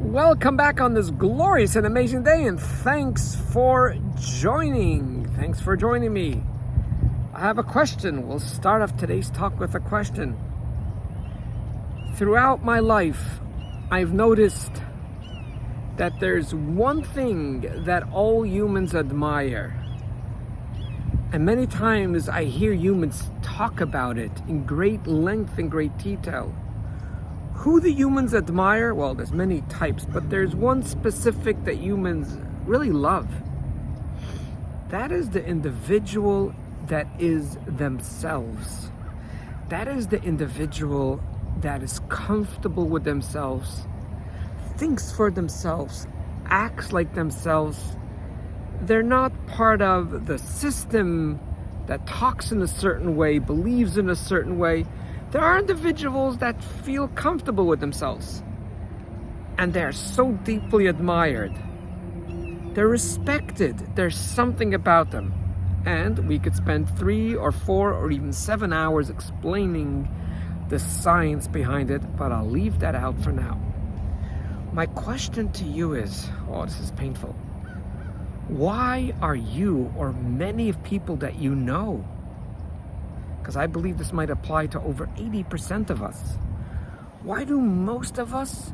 Welcome back on this glorious and amazing day, and thanks for joining. Thanks for joining me. I have a question. We'll start off today's talk with a question. Throughout my life, I've noticed that there's one thing that all humans admire. And many times I hear humans talk about it in great length and great detail. Who the humans admire? Well, there's many types, but there's one specific that humans really love. That is the individual that is themselves. That is the individual that is comfortable with themselves, thinks for themselves, acts like themselves. They're not part of the system that talks in a certain way, believes in a certain way. There are individuals that feel comfortable with themselves, and they're so deeply admired. They're respected. There's something about them. And we could spend 3 or 4 or even 7 hours explaining the science behind it, but I'll leave that out for now. My question to you is, this is painful. Why are you, or many of people that you know, because I believe this might apply to over 80% of us, why do most of us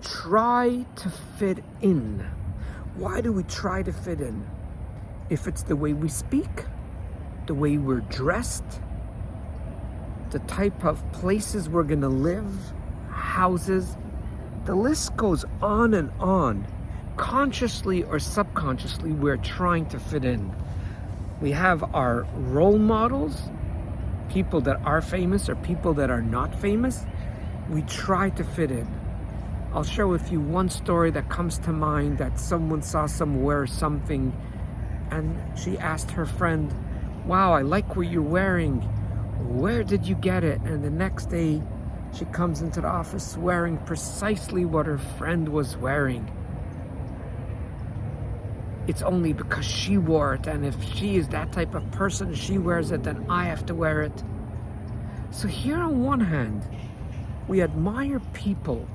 try to fit in? Why do we try to fit in? If it's the way we speak, the way we're dressed, the type of places we're gonna live, houses, the list goes on and on. Consciously or subconsciously, we're trying to fit in. We have our role models, people that are famous or people that are not famous. We try to fit in. I'll share with you one story that comes to mind, that someone saw someone wear something and she asked her friend, "Wow, I like what you're wearing. Where did you get it?" And the next day she comes into the office wearing precisely what her friend was wearing. It's only because she wore it, and if she is that type of person, she wears it, then I have to wear it. So here on one hand, we admire people,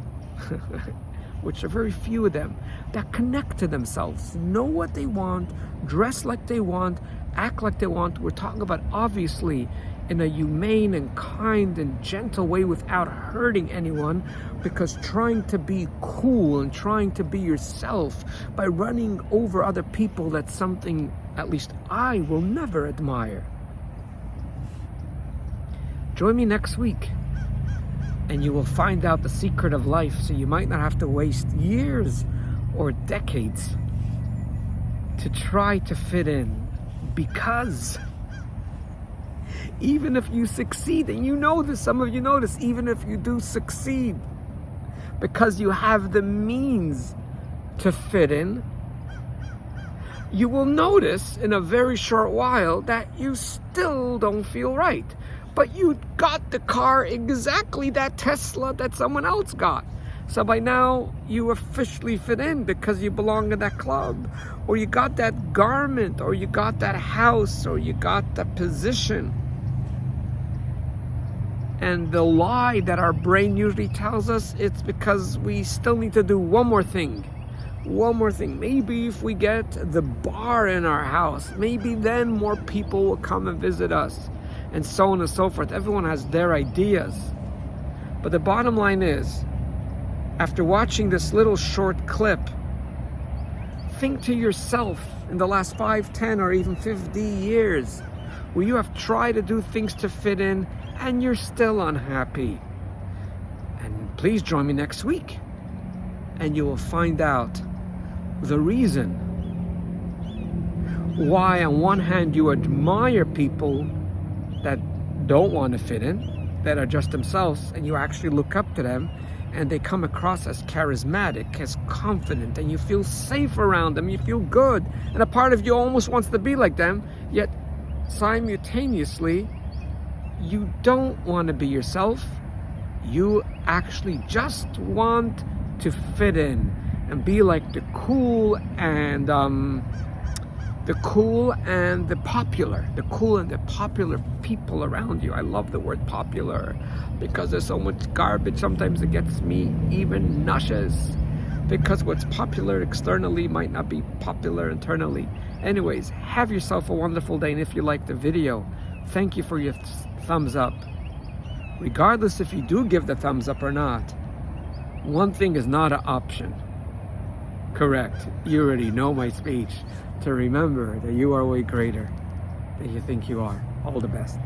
which are very few of them, that connect to themselves, know what they want, dress like they want, act like they want. We're talking about, obviously, in a humane and kind and gentle way without hurting anyone, because trying to be cool and trying to be yourself by running over other people, that's something at least I will never admire. Join me next week and you will find out the secret of life, so you might not have to waste years or decades to try to fit in, because even if you succeed, and you know this, some of you know this, even if you do succeed, because you have the means to fit in, you will notice in a very short while that you still don't feel right. But you got the car exactly that Tesla that someone else got. So by now you officially fit in because you belong to that club, or you got that garment, or you got that house, or you got that position. And the lie that our brain usually tells us, it's because we still need to do one more thing. One more thing. Maybe if we get the bar in our house, maybe then more people will come and visit us, and so on and so forth. Everyone has their ideas. But the bottom line is, after watching this little short clip, think to yourself in the last 5, 10, or even 50 years, where you have tried to do things to fit in and you're still unhappy. And please join me next week, and you will find out the reason why on one hand you admire people that don't want to fit in, that are just themselves, and you actually look up to them and they come across as charismatic, as confident, and you feel safe around them, you feel good, and a part of you almost wants to be like them, yet simultaneously you don't want to be yourself. You actually just want to fit in and be like the cool and the popular people around you. I love the word popular because there's so much garbage sometimes it gets me even nauseous. because what's popular externally might not be popular internally. Anyways, have yourself a wonderful day, and if you like the video, thank you for your thumbs up. Regardless if you do give the thumbs up or not, one thing is not an option. Correct. You already know my speech. To remember that you are way greater than you think you are. All the best.